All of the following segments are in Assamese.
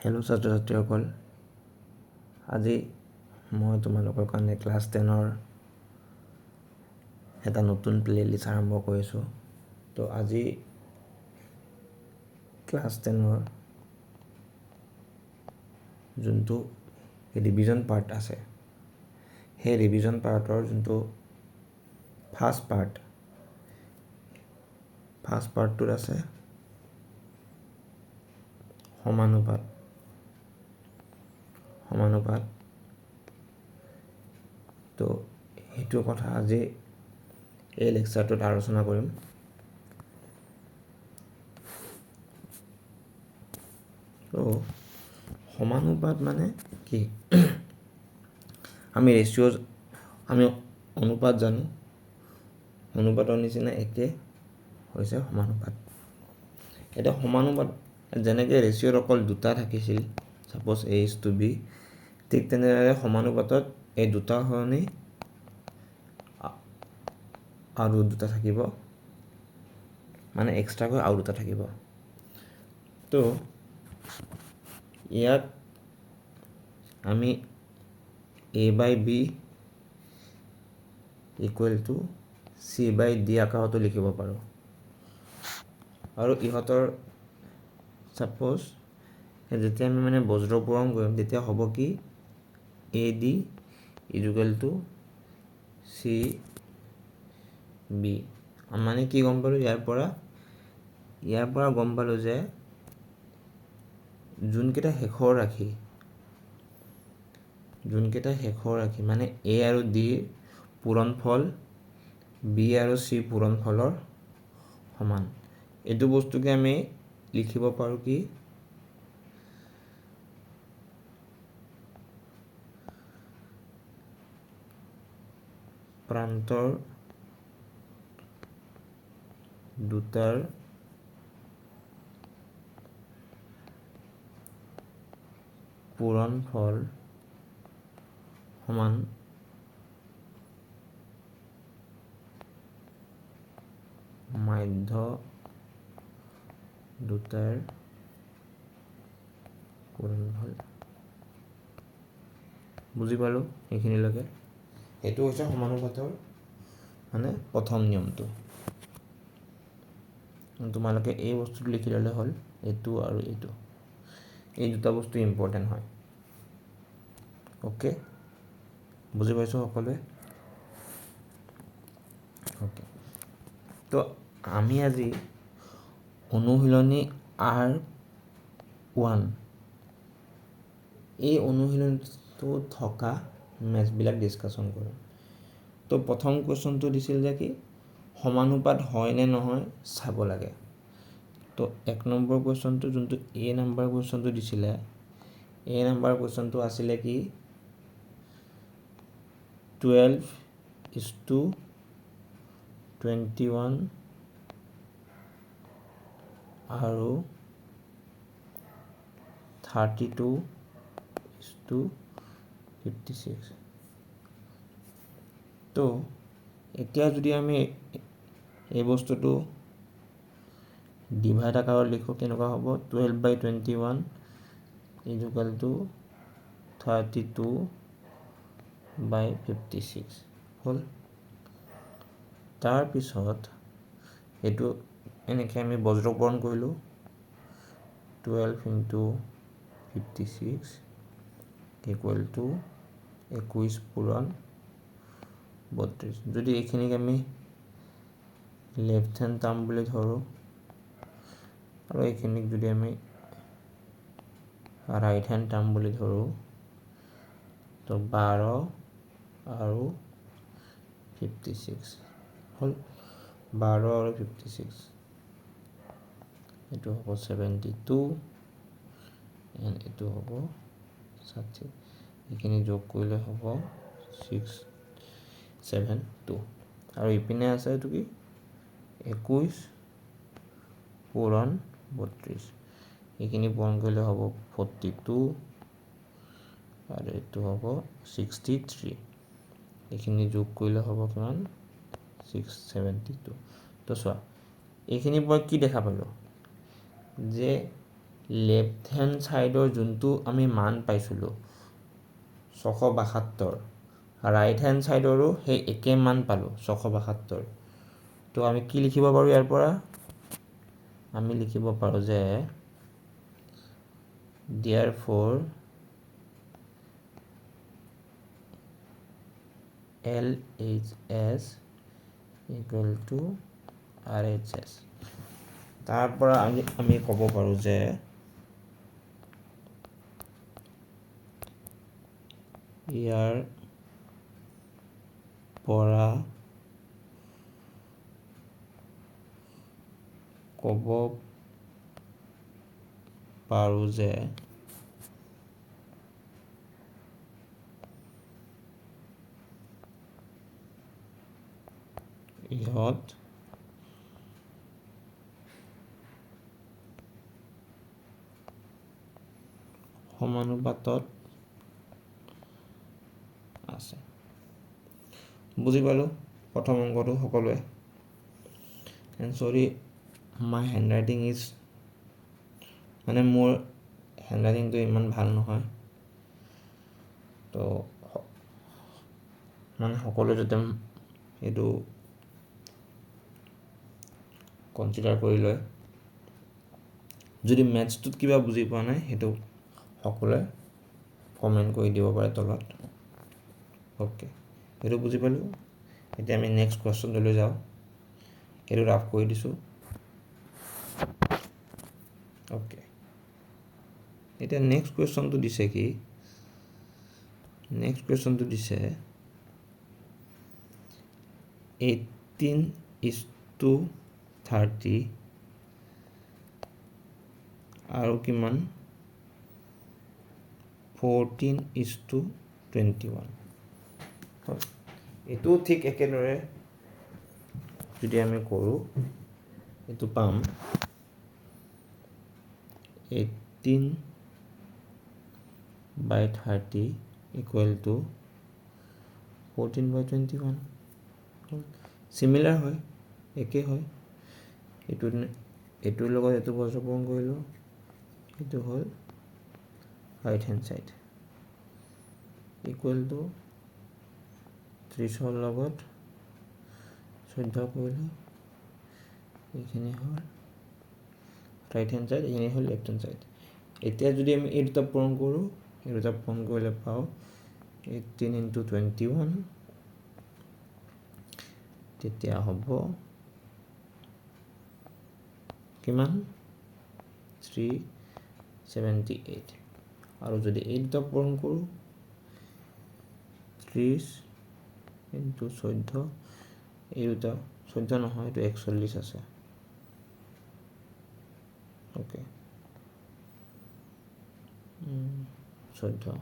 হেল্ল' ছাত্ৰ ছাত্ৰীসকল, আজি মই তোমালোকৰ কাৰণে ক্লাছ 10ৰ এটা নতুন প্লেলিষ্ট আৰম্ভ কৰিছোঁ। তো আজি ক্লাছ 10ৰ যোনটো ৰিভিজন পাৰ্ট আছে, সেই ৰিভিজন পাৰ্টৰ যোনটো ফাৰ্ষ্ট পাৰ্টটোত আছে সমানুপাত। তো সেইটো কথা আজি এই লেকচাৰটোত আলোচনা কৰিম। তো সমানুপাত মানে কি? আমি অনুপাত জানো, অনুপাতৰ নিচিনা একে হৈছে সমানুপাত। এতিয়া সমানুপাত যেনেকৈ ৰেচিঅ'ত অকল দুটা থাকিছিল, ছাপ'জ A:B, ঠিক তেনেদৰে সমানুপাতত এই দুটাৰ সলনি আৰু দুটা থাকিব, মানে এক্সট্ৰাকৈ আৰু দুটা থাকিব। তো ইয়াক আমি A/B = C/D আকাৰতো লিখিব পাৰোঁ। আৰু ইহঁতৰ ছাপ'জ যেতিয়া আমি মানে বজ্ৰ পূৰণ কৰিম, তেতিয়া হ'ব কি AD = CB। মানে কি গম পালোঁ, ইয়াৰ পৰা গম পালোঁ যে যোনকেইটা শেষৰ ৰাশি মানে A আৰু Dৰ পূৰণফল B আৰু C পূৰণফলৰ সমান। এইটো বস্তুকে আমি লিখিব পাৰোঁ কি প্ৰান্তৰ দুটাৰ পূৰণফল সমান মাধ্য দুটাৰ পূৰণফল। বুজি পালোঁ এইখিনিলৈকে? এইটো হৈছে সমানুপাতৰ মানে প্ৰথম নিয়মটো। তোমালোকে এই বস্তুটো লিখি ল'লে হ'ল, এইটো আৰু এইটো, এই দুটা বস্তু ইম্পৰ্টেণ্ট হয়। অ'কে, বুজি পাইছোঁ সকলোৱে? অ'কে, তো আমি আজি অনুশীলনী R1 এই অনুশীলনীটো থকা মেথছবিলাক ডিছকাশ্যন কৰিম। তো প্ৰথম কুৱেশ্যনটো দিছিল যে কি সমানুপাত হয় নে নহয় চাব লাগে। তো 1 নম্বৰ কুৱেশ্যনটো যোনটো A নম্বৰ কুৱেশ্যনটো দিছিলে, A নম্বৰ কুৱেশ্যনটো আছিলে কি 12:21 আৰু 32:56। তো এতিয়া যদি আমি এই বস্তুটো ডিভাইড আকাৰত লিখোঁ, কেনেকুৱা হ'ব? 12/21 = 32/56 হ'ল। তাৰপিছত এইটো এনেকৈ আমি বজ্ৰপূৰণ কৰিলোঁ, 12 × 56 = 21 পূৰণ 32। যদি এইখিনিক আমি লেফ্ট হেণ্ড টাৰ্ম বুলি ধৰোঁ আৰু এইখিনিক যদি আমি ৰাইট হেণ্ড টাৰ্ম বুলি ধৰোঁ, তো 12 আৰু 56 হ'ল। 12 আৰু 56 এইটো হ'ব 72 এণ্ড এইটো হ'ব 60। এইখিনি যোগ কৰিলে হ'ব 672। আৰু ইপিনে আছে এইটো কি 21 পূৰণ 32। এইখিনি পূৰণ কৰিলে হ'ব 42 আৰু এইটো হ'ব 63। এইখিনি যোগ কৰিলে হ'ব কিমান 672। তো চোৱা, এইখিনিৰ পৰা কি দেখা পালোঁ যে লেফ্ট হেণ্ড ছাইডৰ যোনটো আমি মান পাইছিলোঁ 672, ৰাইট হেণ্ড ছাইডৰো সেই একে মান পালোঁ 672। তো আমি কি লিখিব পাৰোঁ ইয়াৰ পৰা? আমি লিখিব পাৰোঁ যে therefore LHS equal to RHS। তাৰ পৰা আমি ক'ব পাৰোঁ যে ইয়াৰ পৰা ক'ব পাৰোঁ যে ইহঁত সমানুপাতত আছে। বুজি পালোঁ প্ৰথম অংকটো সকলোৱে? এণ্ড চৰি মাই হেণ্ড ৰাইটিং ইজ মানে মোৰ হেণ্ড ৰাইটিংটো ইমান ভাল নহয়, তো মানে সকলোৱে যাতে এইটো কনচিডাৰ কৰি লয়। যদি মেথছটোত কিবা বুজি পোৱা নাই সেইটো সকলোৱে কমেণ্ট কৰি দিব পাৰে তলত। অ'কে, সেইটো বুজি পালোঁ। এতিয়া আমি নেক্সট কুৱেশ্যনটোলৈ যাওঁ। এইটো ৰাফ কৰি দিছোঁ। অ'কে, এতিয়া নেক্সট কুৱেশ্যনটো দিছে কি? নেক্সট কুৱেশ্যনটো দিছে 18:30 আৰু কিমান 14:21। এইটো ঠিক একেদৰে যদি আমি কৰোঁ এইটো পাম 18/30 equal to 14/21। চিমিলাৰ হয়, একে হয়। এইটোৰ লগত এইটো প্ৰশ্ন কৰিলোঁ, এইটো হ'ল right hand side equal to 30ৰ লগত 14 কৰিলোঁ, এইখিনি হ'ল ৰাইট হেণ্ড ছাইড, এইখিনি হ'ল লেফ্ট হেণ্ড ছাইড। এতিয়া যদি আমি এই দুটা পূৰণ কৰোঁ, এই দুটা পূৰণ কৰিলে পাওঁ 18 × 21, তেতিয়া হ'ব কিমান 378। আৰু যদি এই দুটা পূৰণ কৰোঁ 30 × 14, এই দুটা 14 নহয়, এইটো 41 আছে। অ'কে, 14।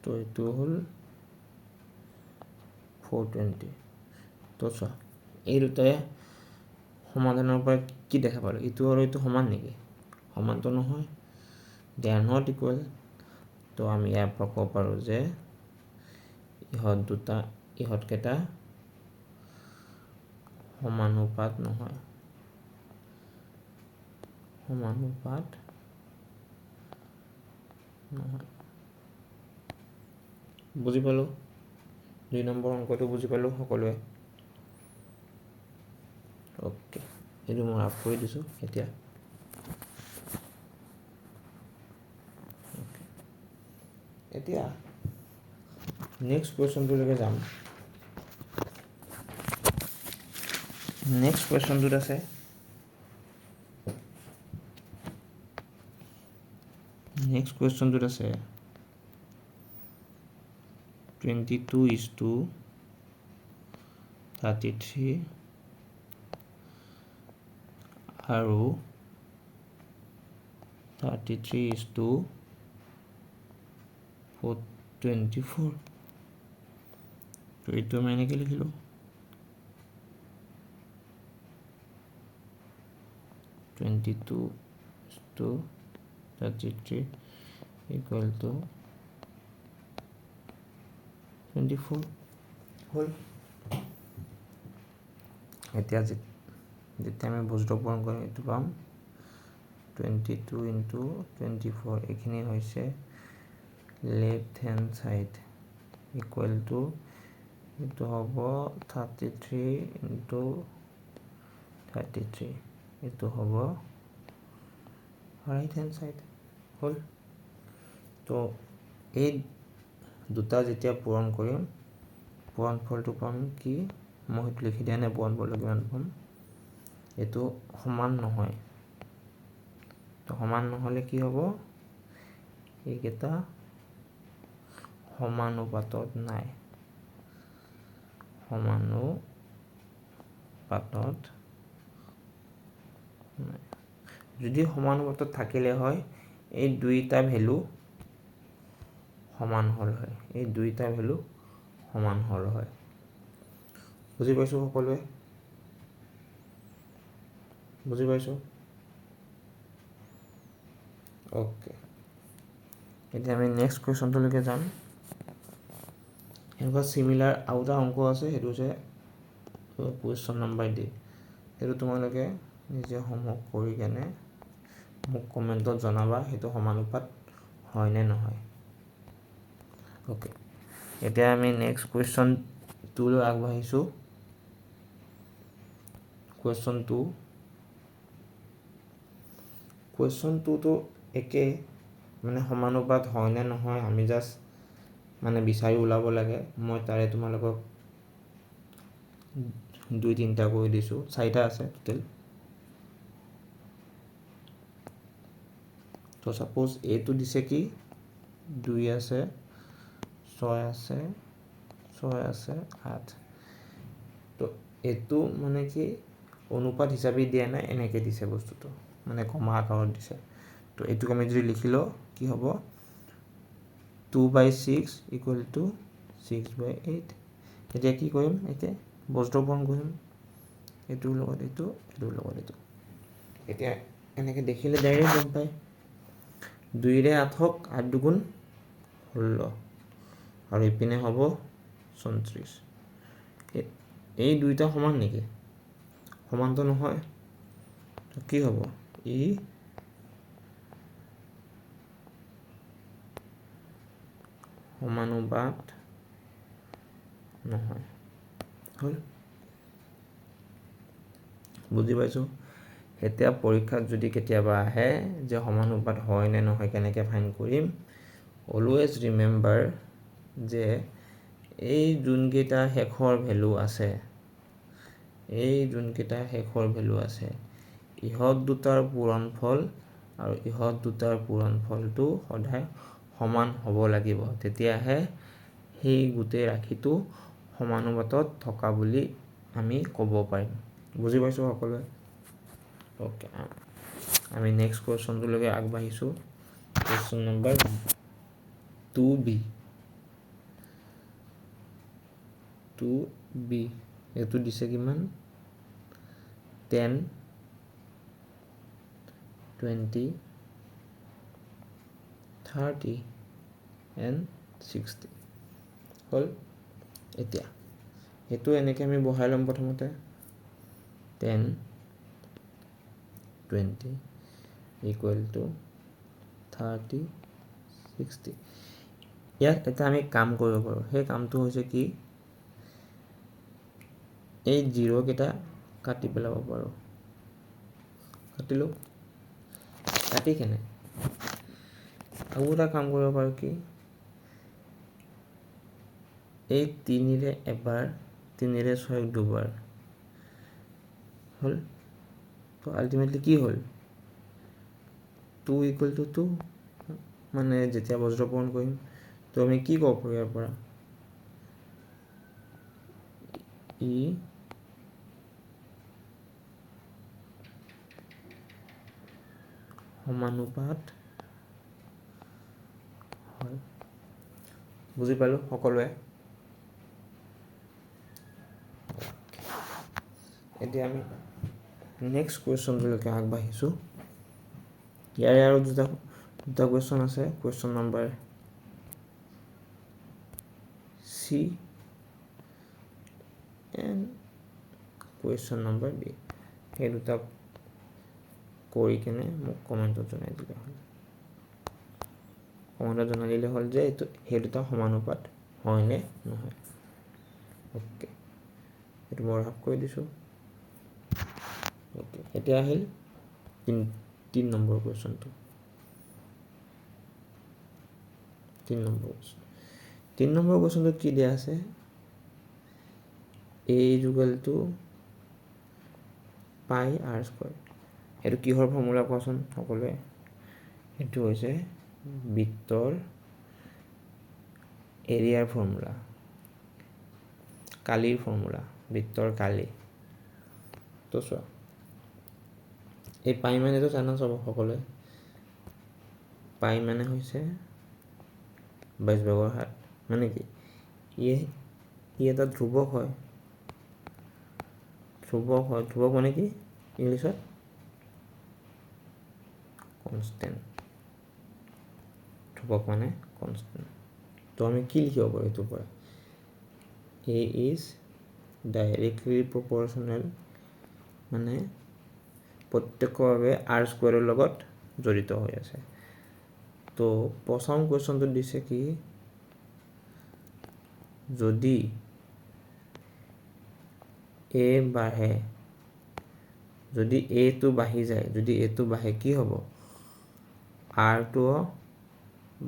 তো এইটো হ'ল 420। তো চোৱা এই দুটাই সমাধানৰ পৰা কি দেখা পালোঁ? এইটো আৰু এইটো সমান নেকি? সমানটো নহয়, দে আৰ নট ইকুৱেল। তো আমি ইয়াৰ পৰা ক'ব পাৰোঁ যে ইহঁতকেইটা সমানুপাত নহয়, সমানুপাত নহয়। বুজি পালোঁ? 2 নম্বৰ অংকটো বুজি পালোঁ সকলোৱে? অ'কে, সেইটো মই ৰাফ কৰি দিছোঁ এতিয়া। এতিয়া নেক্সট কুৱেশ্যনটোলৈকে যাম। নেক্সট কুৱেশ্যনটোত আছে নেক্সট কুৱেশ্যনটোত আছে 22:33 আৰু 33:24। তো এইটো আমি এনেকৈ লিখিলোঁ 22:33 equal to 24 হ'ল। এতিয়া যেতিয়া আমি বজ্ৰ পূৰণ কৰিম এইটো পাম 22 into 24 এইখিনি হৈছে left hand side equal to এইটো হ'ব 33 into 33 এইটো হ'ব ৰাইট হেণ্ড চাইড হ'ল। তো এই দুটা যেতিয়া পূৰণ কৰিম পূৰণ ফলটো পাম কি মই সেইটো লিখি দিয়া নাই পূৰণ ফলটো কিমান পাম এইটো সমান নহয়। তো সমান নহ'লে কি হ'ব এইকেইটা সমানুপাতত নাই যদি সমানুপাতত থাকিলে হয় এই দুইটা ভ্যালু সমান হ'ল হয় বুজি পাইছো সকলোৱে বুজি পাইছো ওকে। এতিয়া আমি নেক্সট কুৱেশ্যনটোলৈকে যাম। এনেকুৱা চিমিলাৰ আৰু এটা অংক আছে সেইটো হৈছে কুৱেশ্যন নম্বৰ ডি। সেইটো তোমালোকে নিজে হোমৱৰ্ক কৰি কেনে মোক কমেণ্টত জনাবা সেইটো সমানুপাত হয় নে নহয়। ওকে, এতিয়া আমি নেক্সট কুৱেশ্যন 2 লৈ আগবাঢ়িছোঁ। কুৱেশ্যন 2টো একেই মানে সমানুপাত হয় নে নহয় আমি জাষ্ট মানে বিচাৰি ওলাব লাগে। মই তাৰে তোমালোকক 2-3টা কৰি দিছোঁ 4টা আছে টোটেল। তো সাপোজ এইটো দিছে কি 2 আছে 6 আছে 8। তো এইটো মানে কি অনুপাত হিচাপে দিয়া নাই এনেকৈ দিছে বস্তুটো মানে কমা আকাৰত দিছে। তো এইটোক আমি যদি লিখি লওঁ কি হ'ব 2/6 ইকুৱেল টু 6/8। এতিয়া কি কৰিম এতিয়া বজ্ৰ পূৰণ কৰিম এইটোৰ লগত এইটোৰ লগত এইটো। এতিয়া এনেকৈ দেখিলে ডাইৰেক্ট গম পায় 2ৰে 8ক 8 দুগুণ 16 আৰু ইপিনে হ'ব 34। এই দুইটা সমান নেকি সমানটো নহয় তো কি হ'ব ই সমানুপাত নহয় হ'ল বুজি পাইছোঁ। এতিয়া পৰীক্ষাত যদি কেতিয়াবা আহে যে সমানুপাত হয় নে নহয় কেনেকৈ ফাইন কৰিম অলৱেজ ৰিমেম্বাৰ যে এই যোনকেইটা শেষৰ ভেলু আছে ইহঁত দুটাৰ পূৰণফল আৰু ইহঁত দুটাৰ পূৰণফলটো সদায় সমান হ'ব লাগিব তেতিয়াহে সেই গোটেই ৰাশিটো সমানুপাতত থকা বুলি আমি ক'ব পাৰিম। বুজি পাইছোঁ সকলোৱে ওকে। আমি নেক্সট কুৱেশ্যনটোলৈকে আগবাঢ়িছোঁ। কুৱেশ্যন নম্বৰ 2B এইটো দিছে কিমান 10 20 30 and 60 হ'ল। এতিয়া সেইটো এনেকৈ আমি বহাই ল'ম প্ৰথমতে 10 20 ইকুৱেল টু 30 60। ইয়াত এটা আমি কাম কৰিব পাৰোঁ সেই কামটো হৈছে কি এই 0 কেইটা কাটি পেলাব পাৰোঁ কাটিলোঁ কাটি কেনে আৰু এটা কাম কৰিব পাৰোঁ কি এই 3ৰে এবাৰ 3ৰে 6ক দুবাৰ হ'ল। তো আল্টিমেটলি কি হ'ল 2 ইকুৱেল টু 2 মানে যেতিয়া বজ্ৰ পূৰণ কৰিম তো আমি কি ক'ব পাৰোঁ ইয়াৰ পৰা ই সমানুপাত হয়। বুজি পালোঁ সকলোৱে। এতিয়া আমি নেক্সট কুৱেশ্যনটোলৈকে আগবাঢ়িছোঁ। ইয়াৰে আৰু দুটা কুৱেশ্যন আছে। Question number C C and question number B. সেই দুটা কৰি কিনে মোক কমেণ্টত জনাই দিলে হ'ল। কমেণ্টত জনাই দিলে হ'ল যে এইটো সেই দুটা সমানুপাত হয়নে নহয়। অ'কে, এইটো মই ৰাফ কৰি দিছোঁ। অ'কে, এতিয়া আহিল 3 নম্বৰ কুৱেশ্যনটো। 3 নম্বৰ কুৱেশ্যনটোত কি দিয়া আছে? a = পাই r স্কোৱাৰ। এইটো কিহৰ ফৰ্মুলা কোৱাচোন সকলোৱে? এইটো হৈছে বৃত্তৰ এৰিয়াৰ ফৰ্মুলা, কালিৰ ফৰ্মুলা, বৃত্তৰ কালি। তো চোৱা, এই পাই মানেতো জানা চাব সকলোৱে। পাই মানে হৈছে 22/7, মানে কি ই এটা ধ্ৰুৱক হয়। ধ্ৰুৱক মানে কি ইংলিছত? কনষ্টেণ্ট। ধ্ৰুৱক মানে কনষ্টেণ্ট। তো আমি কি লিখিব পাৰোঁ এইটোৰ পৰা? a is directly proportional, মানে প্ৰত্যক্ষভাৱে r স্কোৱাৰৰ লগত জড়িত হৈ আছে। তো প্ৰথম কুৱেশ্যনটোত দিছে কি, যদি a বাঢ়ে, যদি a টো বাঢ়ি যায়, যদি a টো বাঢ়ে কি হ'ব? r টোও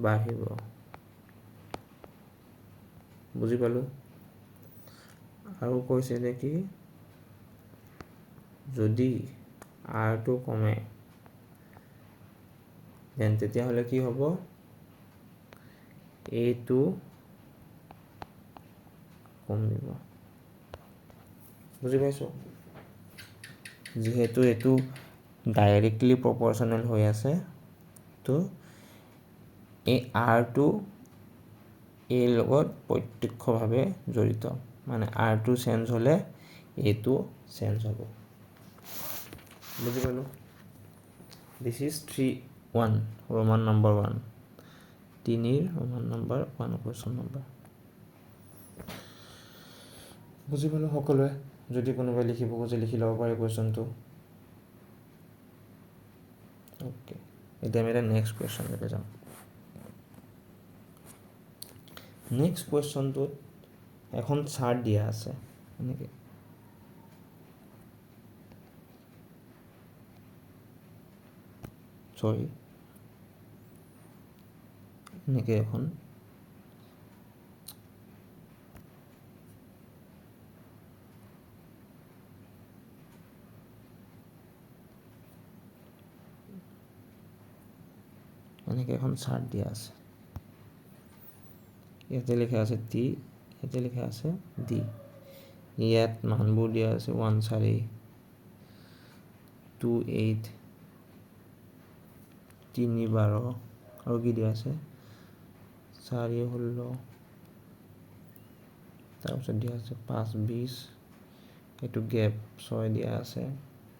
বাঢ়িব। বুজি পালোঁ? আৰু কৈছে যে কি, যদি r টো কমে দেন তেতিয়াহ'লে কি হ'ব? a টো কমিব। বুজি পাইছোঁ? যিহেতু এইটো ডাইৰেক্টলি প্ৰপৰ্চনেল হৈ আছে, তো এই r টো a লগত প্ৰত্যক্ষভাৱে জড়িত, মানে r টো চেঞ্জ হ'লে a টো চেঞ্জ হ'ব। বুজি পালোঁ? This is 3(1) Roman number 1, 3 Roman number 1 question number. বুজি পালোঁ সকলোৱে? যদি কোনোবাই লিখিব খোজে লিখি ল'ব পাৰে কুৱেশ্যনটো। অ'কে, এতিয়া আমি এটা নেক্সট কুৱেশ্যনলৈকে যাম। নেক্সট কুৱেশ্যনটোত এখন চাৰ্ট দিয়া আছে এনেকৈ। এনেকৈ এখন চাৰ্ট দিয়া আছে। ইয়াতে লিখা আছে T, ইয়াতে লিখা আছে D। ইয়াত মানবোৰ দিয়া আছে 1, 4, 2, 8, 3, 12, আৰু কি দিয়া আছে 4, 16, তাৰপিছত দিয়া আছে 5, 20, এইটো গেপ 6 দিয়া আছে,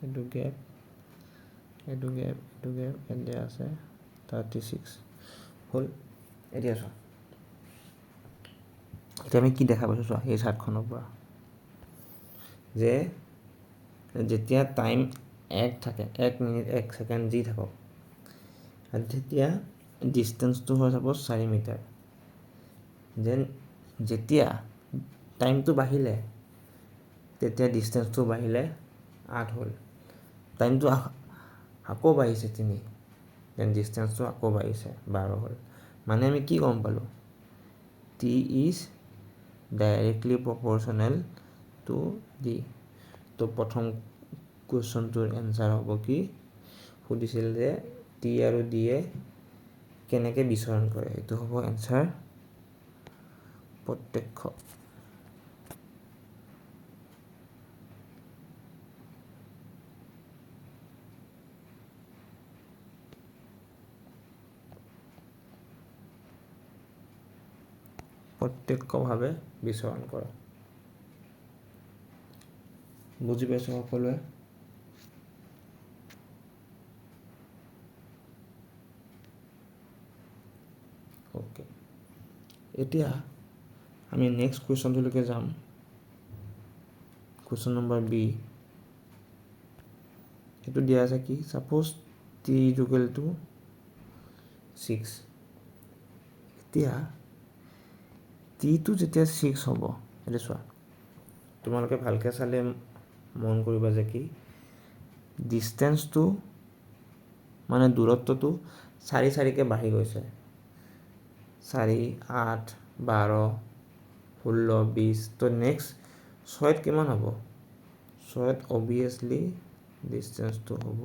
এইটো গেপ, এইটো গেপ, এইটো গেপ, ইয়াত দিয়া আছে 36 হ'ল। এতিয়া চোৱা, এতিয়া আমি কি দেখা পাইছোঁ চোৱা এই চাৰ্টখনৰ পৰা, যে যেতিয়া টাইম 1 থাকে, 1 মিনিট 1 ছেকেণ্ড যি থাকক, আৰু তেতিয়া ডিষ্টেঞ্চটো হৈ যাব 4 মিটাৰ। যেন যেতিয়া টাইমটো বাঢ়িলে তেতিয়া ডিষ্টেঞ্চটো বাঢ়িলে 8 হ'ল। টাইমটো আকৌ বাঢ়িছে 3, দেন ডিষ্টেঞ্চটো আকৌ বাঢ়িছে 12 হ'ল। মানে আমি কি গম পালোঁ? T is directly proportional to D। তো প্ৰথম কুৱেশ্যনটোৰ এনচাৰ হ'ব কি? সুধিছিল যে T আৰু D এ কেনেকৈ বিচৰণ কৰে, এইটো হ'ব এনচাৰ প্ৰত্যক্ষ। প্ৰত্যক্ষভাৱে বিচৰণ কৰে। বুজি পাইছোঁ সকলোৱে? অ'কে, এতিয়া আমি নেক্সট কুৱেশ্যনটোলৈকে যাম। কুৱেশ্যন নম্বৰ বি, এইটো দিয়া আছে কি, ছাপ'জ টি ইকুৱেল টু 6। এতিয়া টিটো যেতিয়া 6 হ'ব, এইটো চোৱা, তোমালোকে ভালকৈ চালে মন কৰিবা যে কি ডিষ্টেঞ্চটো মানে দূৰত্বটো 4 বাঢ়ি গৈছে। 4, 8, 12, 16, 20। তো নেক্সট 6ত কিমান হ'ব? 6ত অবভিয়াছলি ডিষ্টেঞ্চটো হ'ব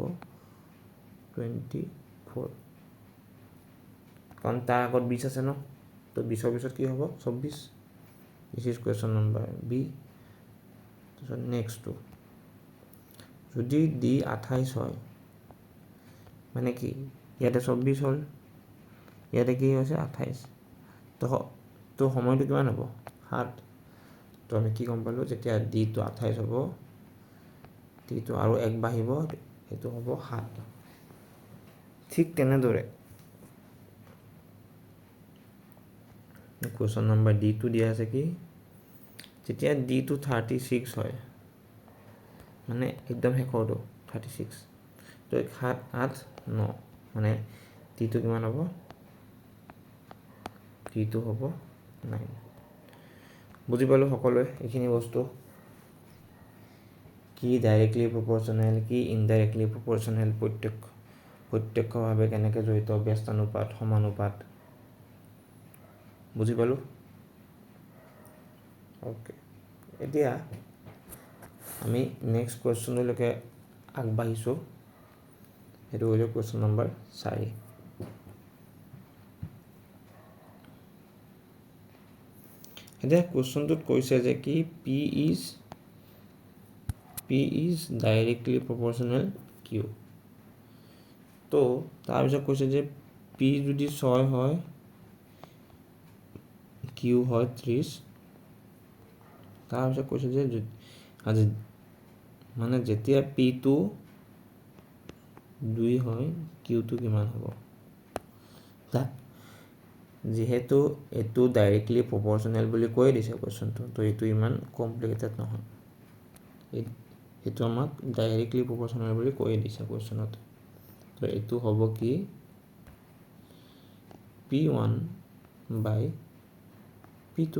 24, কাৰণ তাৰ আগত 20 আছে ন। তো 20ৰ পিছত কি হ'ব? 24। This is question number B. তাৰপিছত নেক্সটটো, যদি ডি 28 হয়, মানে কি ইয়াতে 24 হ'ল, ইয়াতে কি হৈছে 28, তো সময়টো কিমান হ'ব? 7। তো আমি কি গম পালোঁ, যেতিয়া ডিটো 28 হ'ব, ডিটো আৰু 1 বাঢ়িব, সেইটো হ'ব 7। ঠিক তেনেদৰে কুৱেশ্যন নম্বৰ ডিটো দিয়া আছে কি, যেতিয়া ডিটো 36 হয়, মানে একদম শেষৰটো 36, তো 7, 8, 9, মানে ডিটো কিমান হ'ব? ডিটো হ'ব 9। বুজি পালোঁ সকলোৱে এইখিনি বস্তু, কি ডাইৰেক্টলি প্ৰপৰ্চনেল, কি ইনডাইৰেক্টলি প্ৰপৰ্চনেল, প্ৰত্যক্ষভাৱে কেনেকৈ জড়িত, ব্যস্তানুপাত, সমানুপাত। বুজি পালোঁ? অ'কে, এতিয়া আমি নেক্সট কুৱেশ্যনলৈকে আগবাঢ়িছোঁ। সেইটো হৈছে কুৱেশ্যন নম্বৰ 4। এতিয়া কুৱেশ্যনটোত কৈছে যে কি P is directly proportional Q. তো তাৰপিছত কৈছে যে পি যদি 6 হয়, কিউ হয় 30। তাৰপিছত কৈছে যে মানে যেতিয়া পিটো 2 হয়, কিউটো কিমান হ'ব? যিহেতু এইটো ডাইৰেক্টলি প্ৰপৰ্চনেল বুলি কৈ দিছে কুৱেশ্যনটো, তো এইটো ইমান কমপ্লিকেটেড নহয়। এইটো আমাক ডাইৰেক্টলি প্ৰপৰ্চনেল বুলি কৈ দিছে কুৱেশ্যনত। তো এইটো হ'ব কি P1 by P2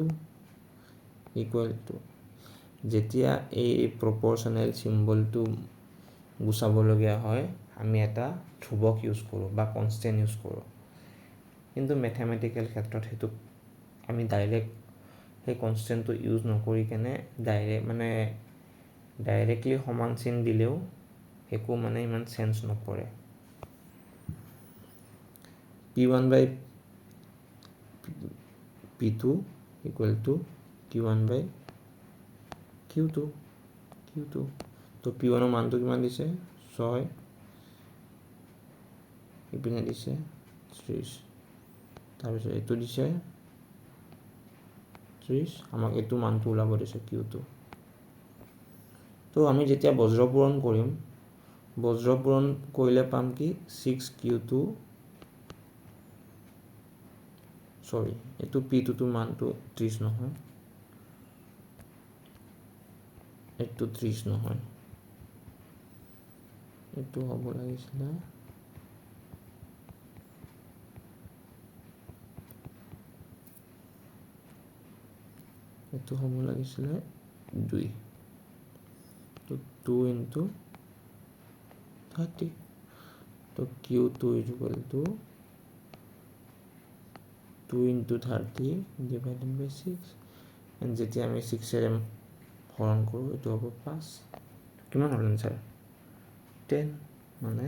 equal to, যেতিয়া এই প্ৰপৰ্চনেল চিম্বলটো গুচাবলগীয়া হয়, আমি এটা ধ্ৰুৱক ইউজ কৰোঁ বা কনষ্টেণ্ট ইউজ কৰোঁ। কিন্তু মেথমেটিকেল ক্ষেত্ৰত সেইটো আমি ডাইৰেক্ট সেই কনষ্টেণ্টটো ইউজ নকৰি কেনে ডাইৰেক্টলি সমান চিন দিলেও একো মানে ইমান চেঞ্জ নপৰে। P1 by P2 equal to Q1 by Q2। তো P1ৰ মানটো কিমান দিছে? 6, ইপিনে দিছে 30, তাৰপিছত এইটো দিছে 30, আমাক এইটো মানটো ওলাব দিছে Q2। তো আমি যেতিয়া বজ্ৰপূৰণ কৰিম, বজ্ৰপূৰণ কৰিলে পাম কি 6Q2, চৰি এইটো P2 মানটো 30 নহয়, এইটো 30 নহয়, এইটো হ'ব লাগিছিলে এইটো হ'ব লাগিছিলে 2। তো 2 into 30, তো Q2 equal to 2 into 30 divided by 6। And যেতিয়া আমি 6ৰে হৰণ কৰোঁ, এইটো হ'ব 5। কিমান হ'ল এনচাৰ? 10। মানে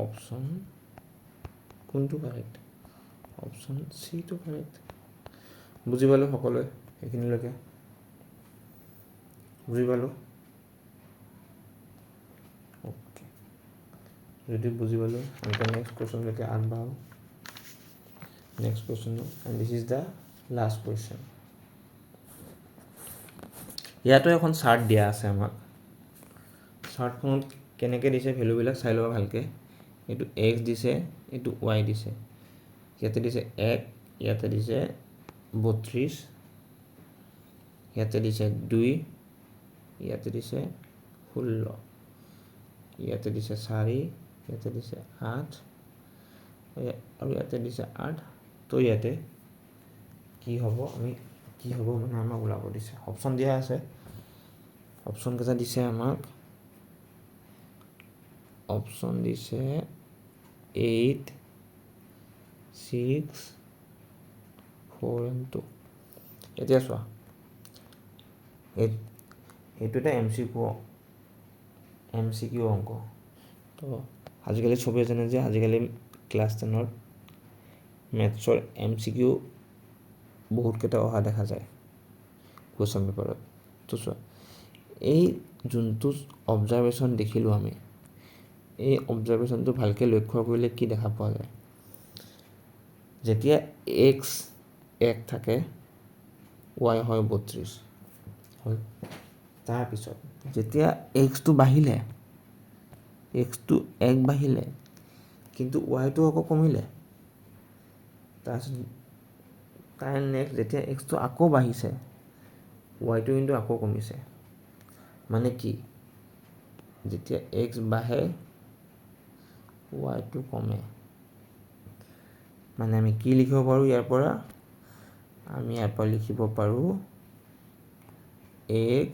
অপশ্যন কোনটো কাৰেক্ট? Option চিটো correct. বুজি পালোঁ সকলোৱে এইখিনিলৈকে? বুজি পালোঁ? অ'কে, যদি বুজি পালোঁ আমি নেক্সট কুৱেশ্যনলৈকে আগবাঢ়োঁ। Next question, and this is the last question. ইয়াতো এখন চাৰ্ট দিয়া আছে আমাক। চাৰ্টখনত কেনেকৈ দিছে ভেলুবিলাক চাই ল'বা ভালকৈ। এইটো x দিছে, এইটো y দিছে। ইয়াতে দিছে 1, ইয়াতে দিছে 32, ইয়াতে দিছে 2, ইয়াতে দিছে 16, ইয়াতে দিছে 4, ইয়াতে দিছে 8 আৰু ইয়াতে দিছে 8। তো ইয়াতে কি হ'ব মানে আমাক ওলাব দিছে, অপশ্যন দিয়া আছে। অপশ্যন কেইটা দিছে আমাক, অপশ্যন দিছে 8, 6, 4 and 2। এতিয়া চোৱা, এইটো এটা MCQ অংক। তো আজিকালি চবেই জানে যে আজিকালি ক্লাছ 10ত মেথছৰ MCQ বহুতকেইটা অহা দেখা যায় কুৱেশ্যন পেপাৰত। তো চোৱা, এই যোনটো অবজাৰভেশ্যন দেখিলোঁ আমি, এই অবজাৰভেশ্যনটো ভালকৈ লক্ষ্য কৰিলে কি দেখা পোৱা যায়, যেতিয়া x 1 থাকে, y হয় 32 হ'ল। তাৰপিছত যেতিয়া xটো বাঢ়িলে, xটো 1 বাঢ়িলে কিন্তু yটো আকৌ কমিলে, তাৰপিছত তাৰ নেক্সট যেতিয়া xটো আকৌ বাঢ়িছে, yটো কিন্তু আকৌ কমিছে। মানে কি, যেতিয়া x বাঢ়ে yটো কমে। মানে আমি কি লিখিব পাৰোঁ ইয়াৰ পৰা, আমি ইয়াৰ পৰা লিখিব পাৰোঁ x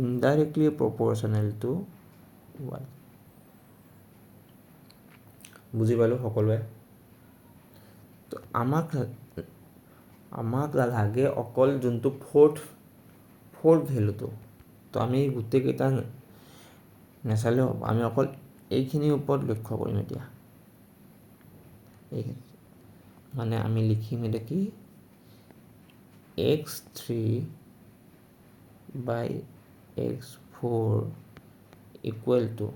indirectly proportional to y। বুজি পালোঁ সকলোৱে? তো আমাক লাগে অকল যোনটো ফ'ৰ্থ ভেলুটো। তো আমি গোটেইকেইটা নেচালেও হ'ব, আমি অকল এইখিনিৰ ওপৰত লক্ষ্য কৰিম এতিয়া। মানে আমি লিখিম এতিয়া কি, x3 by x4 equal to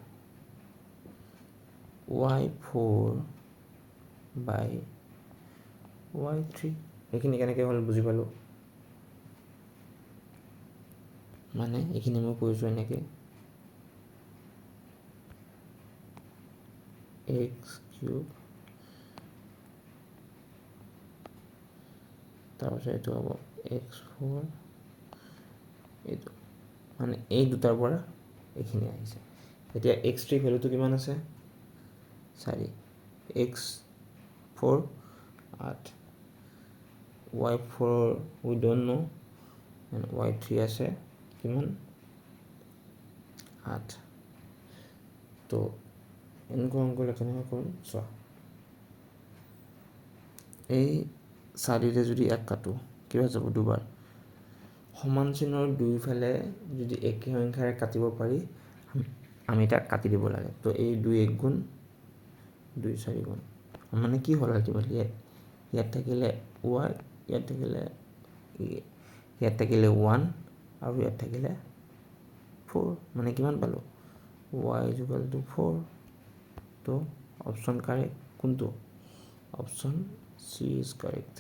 y4 by y3। এইখিনি কেনেকৈ হ'ল বুজি পালোঁ? মানে এইখিনি মই কৰিছোঁ এনেকৈ, x3 তাৰপিছত এইটো হ'ব x4, এইটো মানে এই দুটাৰ পৰা এইখিনি আহিছে। এতিয়া x3 ভেলুটো কিমান আছে, 4, x4 8, y4 we don't know and y3 আছে কিমান 8। তো এনেকুৱা অংক কেনেকৈ কৰিম চোৱা, এই 4ৰে যদি 1 কাটো কিবা যাব, দুবাৰ। সমান চিহ্নৰ দুয়োফালে যদি একে সংখ্যাৰে কাটিব পাৰি আমি তাক কাটি দিব লাগে। তো এই 2 1 গুণ 2 4 গুণ, মানে কি হ'ল আল্টিমেটলি, ইয়াত থাকিলে y, ইয়াত থাকিলে 1 আৰু ইয়াত থাকিলে 4, মানে কিমান পালোঁ, y = 4। তো অপশ্যন কাৰেক্ট কোনটো, অপশ্যন C ইজ কাৰেক্ট।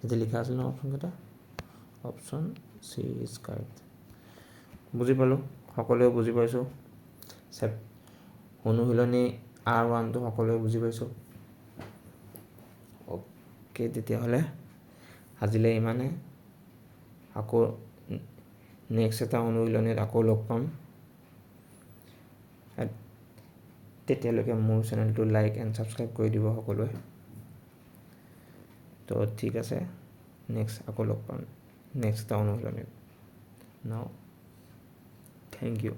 এতিয়া লিখা আছিল ন অপশ্যন কেইটা, অপশ্যন C ইজ কাৰেক্ট। বুজি পালোঁ, সকলোৱে বুজি পাইছোঁ। অনুশীলনী R1টো সকলোৱে বুজি পাইছোঁ। অ'কে, তেতিয়াহ'লে আজিলৈ ইমানে। আকৌ নেক্সট এটা অনুশীলনীত আকৌ লগ পাম। তেতিয়ালৈকে মোৰ চেনেলটো লাইক এণ্ড ছাবস্ক্ৰাইব কৰি দিব সকলোৱে। তো ঠিক আছে, নেক্সট আকৌ লগ পাম নেক্সট এটা অনুশীলনীত। নাও থেংক ইউ।